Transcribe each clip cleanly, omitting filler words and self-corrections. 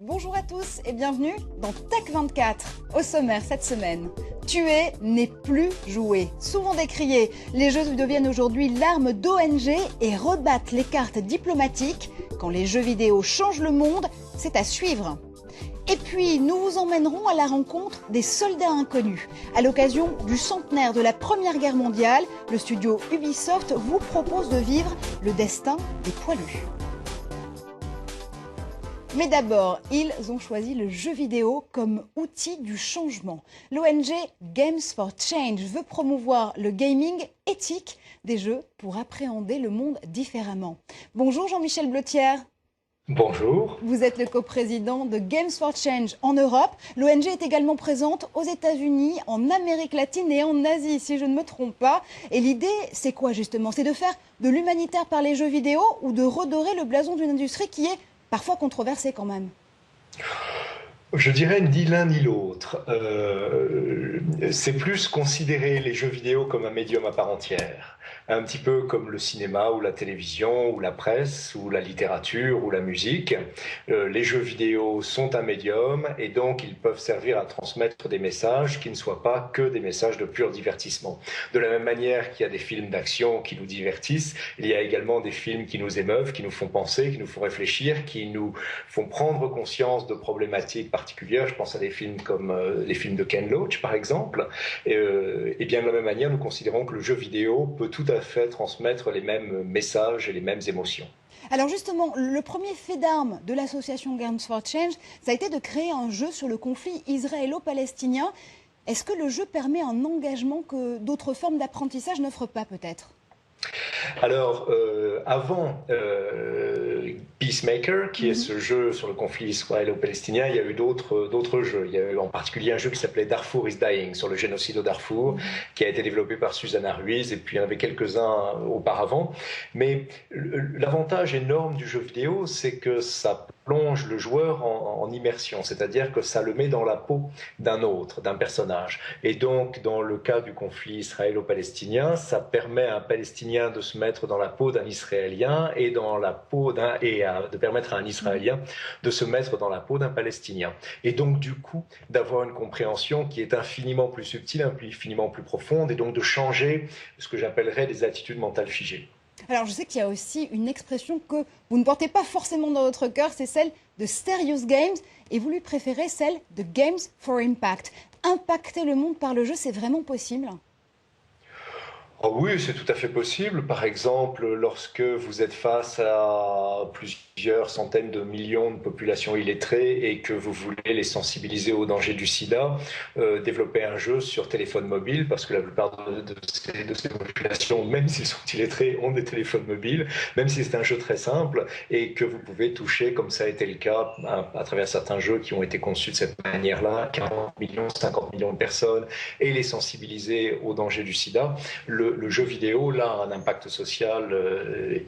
Bonjour à tous et bienvenue dans Tech24. Au sommaire cette semaine, tuer n'est plus jouer. Souvent décrié, les jeux deviennent aujourd'hui l'arme d'ONG et rebattent les cartes diplomatiques. Quand les jeux vidéo changent le monde, c'est à suivre. Et puis, nous vous emmènerons à la rencontre des soldats inconnus. À l'occasion du centenaire de la Première Guerre mondiale, le studio Ubisoft vous propose de vivre le destin des poilus. Mais d'abord, ils ont choisi le jeu vidéo comme outil du changement. L'ONG Games for Change veut promouvoir le gaming éthique des jeux pour appréhender le monde différemment. Bonjour Jean-Michel Blottière. Bonjour. Vous êtes le coprésident de Games for Change en Europe. L'ONG est également présente aux États-Unis, en Amérique latine et en Asie, si je ne me trompe pas. Et l'idée, c'est quoi justement? C'est de faire de l'humanitaire par les jeux vidéo ou de redorer le blason d'une industrie qui est parfois controversée quand même? Je dirais ni l'un ni l'autre. C'est plus considérer les jeux vidéo comme un médium à part entière. Un petit peu comme le cinéma ou la télévision ou la presse ou la littérature ou la musique. Les jeux vidéo sont un médium et donc ils peuvent servir à transmettre des messages qui ne soient pas que des messages de pur divertissement. De la même manière qu'il y a des films d'action qui nous divertissent, il y a également des films qui nous émeuvent, qui nous font penser, qui nous font réfléchir, qui nous font prendre conscience de problématiques particulières. Je pense à des films comme les films de Ken Loach par exemple. Et bien de la même manière, nous considérons que le jeu vidéo peut tout à fait transmettre les mêmes messages et les mêmes émotions. Alors justement, le premier fait d'armes de l'association Games for Change, ça a été de créer un jeu sur le conflit israélo-palestinien. Est-ce que le jeu permet un engagement que d'autres formes d'apprentissage n'offrent pas peut-être ? Alors, avant Peacemaker, qui est ce jeu sur le conflit israélo-palestinien, il y a eu d'autres jeux. Il y a eu en particulier un jeu qui s'appelait Darfur is Dying, sur le génocide au Darfour, qui a été développé par Susanna Ruiz, et puis il y en avait quelques-uns auparavant. Mais l'avantage énorme du jeu vidéo, c'est que ça plonge le joueur en immersion, c'est-à-dire que ça le met dans la peau d'un autre, d'un personnage. Et donc, dans le cas du conflit israélo-palestinien, ça permet à un Palestinien de se mettre dans la peau d'un Israélien et de permettre à un Israélien de se mettre dans la peau d'un Palestinien. Et donc, du coup, d'avoir une compréhension qui est infiniment plus subtile, infiniment plus profonde, et donc de changer ce que j'appellerais des attitudes mentales figées. Alors je sais qu'il y a aussi une expression que vous ne portez pas forcément dans votre cœur, c'est celle de Serious Games, et vous lui préférez celle de Games for Impact. Impacter le monde par le jeu, c'est vraiment possible ? Oh oui, c'est tout à fait possible. Par exemple, lorsque vous êtes face à plusieurs centaines de millions de populations illettrées et que vous voulez les sensibiliser au danger du sida, développer un jeu sur téléphone mobile, parce que la plupart de ces populations, même s'ils sont illettrés, ont des téléphones mobiles, même si c'est un jeu très simple et que vous pouvez toucher, comme ça a été le cas à travers certains jeux qui ont été conçus de cette manière-là, 40 millions, 50 millions de personnes, et les sensibiliser au danger du sida. Le jeu vidéo, là, a un impact social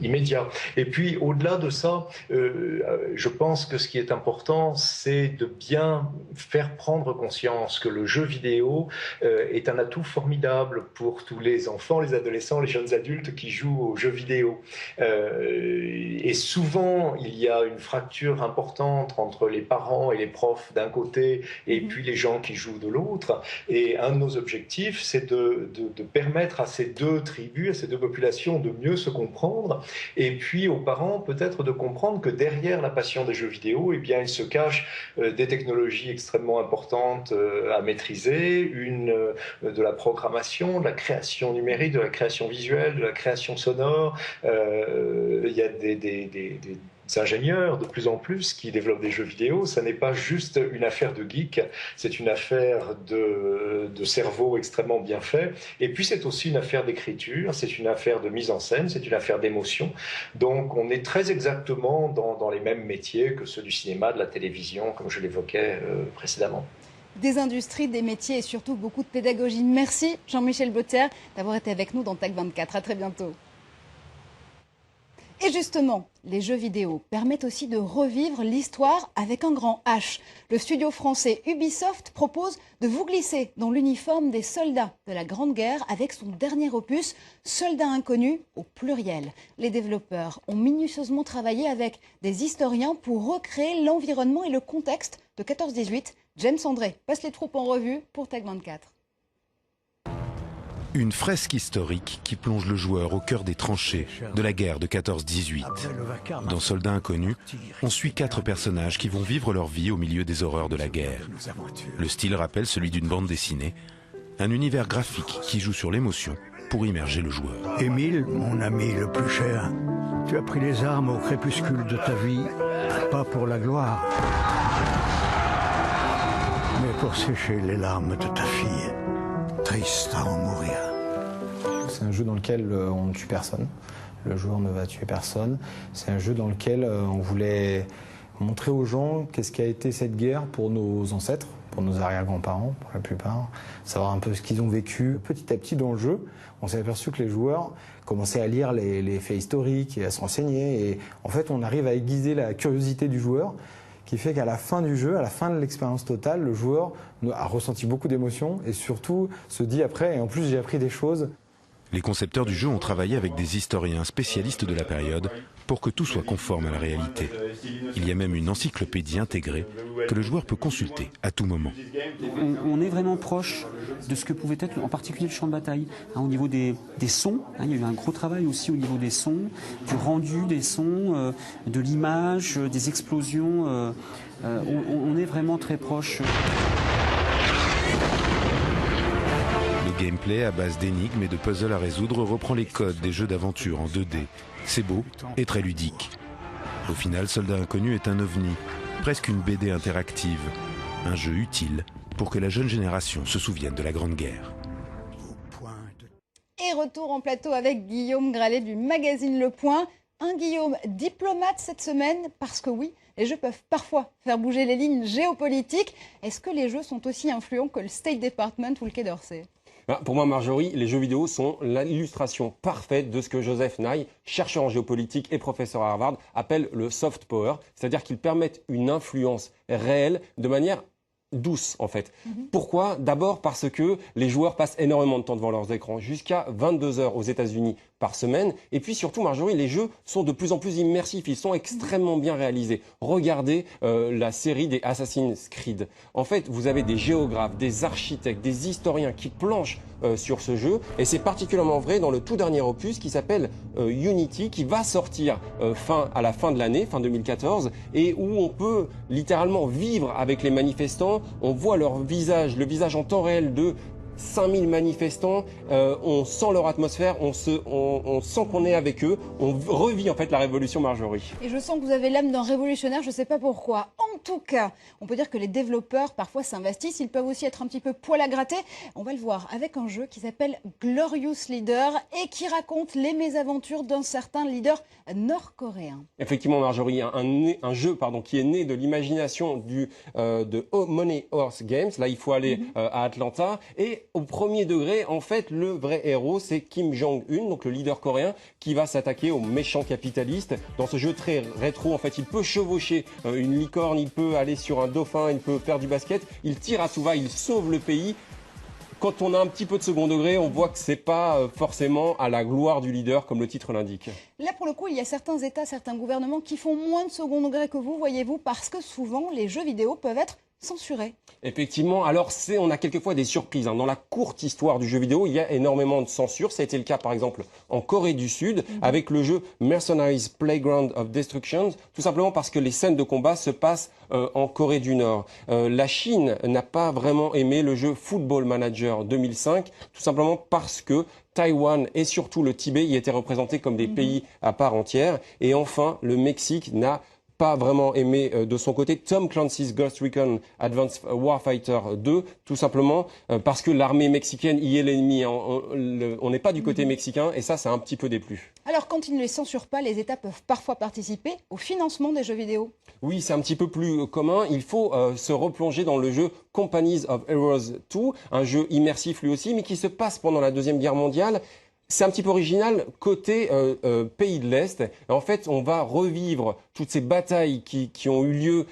immédiat. Et puis, au-delà de ça, je pense que ce qui est important, c'est de bien faire prendre conscience que le jeu vidéo est un atout formidable pour tous les enfants, les adolescents, les jeunes adultes qui jouent aux jeux vidéo. Et souvent, il y a une fracture importante entre les parents et les profs d'un côté et puis les gens qui jouent de l'autre. Et un de nos objectifs, c'est de permettre à ces deux tribus, à ces deux populations de mieux se comprendre, et puis aux parents peut-être de comprendre que derrière la passion des jeux vidéo, eh bien, il se cache des technologies extrêmement importantes à maîtriser, de la programmation, de la création numérique, de la création visuelle, de la création sonore. Il y a des ingénieurs de plus en plus qui développent des jeux vidéo. Ça n'est pas juste une affaire de geek, c'est une affaire de cerveau extrêmement bien fait. Et puis c'est aussi une affaire d'écriture, c'est une affaire de mise en scène, c'est une affaire d'émotion. Donc on est très exactement dans les mêmes métiers que ceux du cinéma, de la télévision, comme je l'évoquais précédemment. Des industries, des métiers et surtout beaucoup de pédagogie. Merci Jean-Michel Blottière d'avoir été avec nous dans Tech24. À très bientôt. Et justement, les jeux vidéo permettent aussi de revivre l'histoire avec un grand H. Le studio français Ubisoft propose de vous glisser dans l'uniforme des soldats de la Grande Guerre avec son dernier opus, Soldats inconnus au pluriel. Les développeurs ont minutieusement travaillé avec des historiens pour recréer l'environnement et le contexte de 14-18. James André passe les troupes en revue pour TAC24. Une fresque historique qui plonge le joueur au cœur des tranchées de la guerre de 14-18. Dans Soldats inconnus, on suit 4 personnages qui vont vivre leur vie au milieu des horreurs de la guerre. Le style rappelle celui d'une bande dessinée, un univers graphique qui joue sur l'émotion pour immerger le joueur. Émile, mon ami le plus cher, tu as pris les armes au crépuscule de ta vie, pas pour la gloire, mais pour sécher les larmes de ta fille. Triste à en mourir. C'est un jeu dans lequel on ne tue personne. Le joueur ne va tuer personne. C'est un jeu dans lequel on voulait montrer aux gens qu'est-ce qu'a été cette guerre pour nos ancêtres, pour nos arrière-grands-parents, pour la plupart. Savoir un peu ce qu'ils ont vécu. Petit à petit dans le jeu, on s'est aperçu que les joueurs commençaient à lire les faits historiques et à se renseigner. Et en fait, on arrive à aiguiser la curiosité du joueur, qui fait qu'à la fin du jeu, à la fin de l'expérience totale, le joueur a ressenti beaucoup d'émotions et surtout se dit après, et en plus j'ai appris des choses. Les concepteurs du jeu ont travaillé avec des historiens spécialistes de la période pour que tout soit conforme à la réalité. Il y a même une encyclopédie intégrée que le joueur peut consulter à tout moment. On est vraiment proche de ce que pouvait être en particulier le champ de bataille. Au niveau des sons, il y a eu un gros travail aussi au niveau des sons, du rendu des sons, de l'image, des explosions. On est vraiment très proche. Le gameplay à base d'énigmes et de puzzles à résoudre reprend les codes des jeux d'aventure en 2D. C'est beau et très ludique. Au final, Soldats inconnus est un ovni, presque une BD interactive. Un jeu utile pour que la jeune génération se souvienne de la Grande Guerre. Et retour en plateau avec Guillaume Gralet du magazine Le Point. Un Guillaume diplomate cette semaine parce que oui, les jeux peuvent parfois faire bouger les lignes géopolitiques. Est-ce que les jeux sont aussi influents que le State Department ou le Quai d'Orsay ? Pour moi, Marjorie, les jeux vidéo sont l'illustration parfaite de ce que Joseph Nye, chercheur en géopolitique et professeur à Harvard, appelle le soft power, c'est-à-dire qu'ils permettent une influence réelle de manière douce en fait. Pourquoi ? D'abord parce que les joueurs passent énormément de temps devant leurs écrans, jusqu'à 22 heures aux États-Unis par semaine. Et puis surtout, Marjorie, les jeux sont de plus en plus immersifs, ils sont extrêmement bien réalisés. Regardez la série des Assassin's Creed. En fait, vous avez des géographes, des architectes, des historiens qui planchent sur ce jeu. Et c'est particulièrement vrai dans le tout dernier opus qui s'appelle Unity, qui va sortir à la fin de l'année, fin 2014, et où on peut littéralement vivre avec les manifestants. On voit leur visage, le visage en temps réel de 5000 manifestants, on sent leur atmosphère, on sent qu'on est avec eux, on revit en fait la révolution, Marjorie. Et je sens que vous avez l'âme d'un révolutionnaire, je ne sais pas pourquoi. En tout cas, on peut dire que les développeurs parfois s'investissent, ils peuvent aussi être un petit peu poil à gratter. On va le voir avec un jeu qui s'appelle Glorious Leader et qui raconte les mésaventures d'un certain leader nord-coréen. Effectivement, Marjorie, un jeu qui est né de l'imagination de Money Horse Games. Là, il faut aller à Atlanta. Et au premier degré, en fait, le vrai héros, c'est Kim Jong-un, donc le leader coréen, qui va s'attaquer aux méchants capitalistes. Dans ce jeu très rétro, en fait, il peut chevaucher une licorne, il peut aller sur un dauphin, il peut faire du basket, il tire à tout va, il sauve le pays. Quand on a un petit peu de second degré, on voit que c'est pas forcément à la gloire du leader, comme le titre l'indique. Là, pour le coup, il y a certains États, certains gouvernements qui font moins de second degré que vous, voyez-vous, parce que souvent, les jeux vidéo peuvent être censurés. Effectivement, alors on a quelquefois des surprises. Dans la courte histoire du jeu vidéo, il y a énormément de censure. Ça a été le cas par exemple en Corée du Sud avec le jeu Mercenaries Playground of Destruction, tout simplement parce que les scènes de combat se passent en Corée du Nord. La Chine n'a pas vraiment aimé le jeu Football Manager 2005, tout simplement parce que Taïwan et surtout le Tibet y étaient représentés comme des pays à part entière. Et enfin, le Mexique n'a pas vraiment aimé de son côté Tom Clancy's Ghost Recon Advanced Warfighter 2, tout simplement parce que l'armée mexicaine y est l'ennemi. On n'est pas du côté mexicain et ça a un petit peu déplu. Alors quand ils ne les censurent pas, les États peuvent parfois participer au financement des jeux vidéo. Oui, c'est un petit peu plus commun. Il faut se replonger dans le jeu Companies of Heroes 2, un jeu immersif lui aussi, mais qui se passe pendant la Deuxième Guerre mondiale. C'est un petit peu original côté pays de l'Est. En fait, on va revivre toutes ces batailles qui ont eu lieu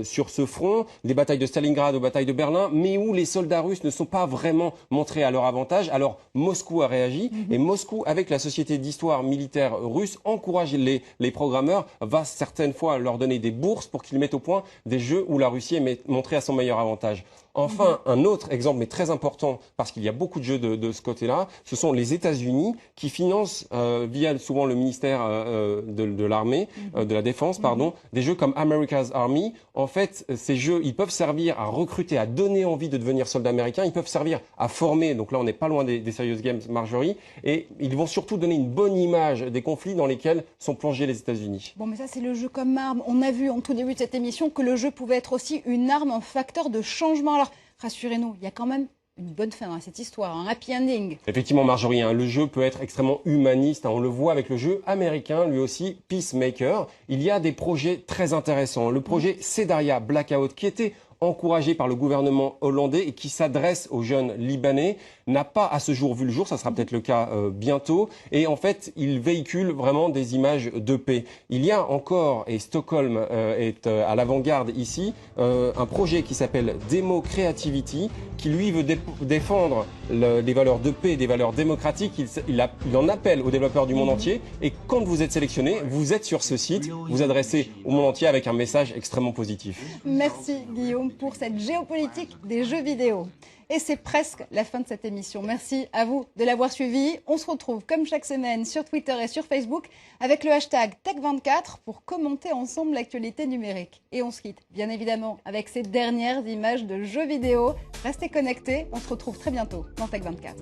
sur ce front, des batailles de Stalingrad aux batailles de Berlin, mais où les soldats russes ne sont pas vraiment montrés à leur avantage. Alors Moscou a réagi et Moscou, avec la Société d'histoire militaire russe, encourage les programmeurs, va certaines fois leur donner des bourses pour qu'ils mettent au point des jeux où la Russie est montrée à son meilleur avantage. Enfin, un autre exemple, mais très important, parce qu'il y a beaucoup de jeux de ce côté-là, ce sont les États-Unis qui financent, via souvent le ministère de l'armée, de la défense, pardon, des jeux comme America's Army. En fait, ces jeux, ils peuvent servir à recruter, à donner envie de devenir soldat américain. Ils peuvent servir à former, donc là on n'est pas loin des Serious Games, Marjorie, et ils vont surtout donner une bonne image des conflits dans lesquels sont plongés les États-Unis. Bon, mais ça c'est le jeu comme arme. On a vu en tout début de cette émission que le jeu pouvait être aussi une arme, un facteur de changement. Alors, rassurez-nous, il y a quand même une bonne fin à cette histoire, un happy ending. Effectivement, Marjorie, le jeu peut être extrêmement humaniste. On le voit avec le jeu américain, lui aussi, Peacemaker. Il y a des projets très intéressants. Le projet Sedaria Blackout, qui était encouragé par le gouvernement hollandais et qui s'adresse aux jeunes libanais, n'a pas à ce jour vu le jour, ça sera peut-être le cas bientôt, et en fait il véhicule vraiment des images de paix. Il y a encore, et Stockholm est à l'avant-garde ici, un projet qui s'appelle Demo Creativity, qui lui veut défendre des valeurs de paix, des valeurs démocratiques. Il en appelle aux développeurs du monde entier, et quand vous êtes sélectionné, vous êtes sur ce site, vous adressez au monde entier avec un message extrêmement positif. Merci Guillaume pour cette géopolitique des jeux vidéo. Et c'est presque la fin de cette émission. Merci à vous de l'avoir suivi. On se retrouve comme chaque semaine sur Twitter et sur Facebook avec le hashtag Tech24 pour commenter ensemble l'actualité numérique. Et on se quitte bien évidemment avec ces dernières images de jeux vidéo. Restez connectés, on se retrouve très bientôt dans Tech24.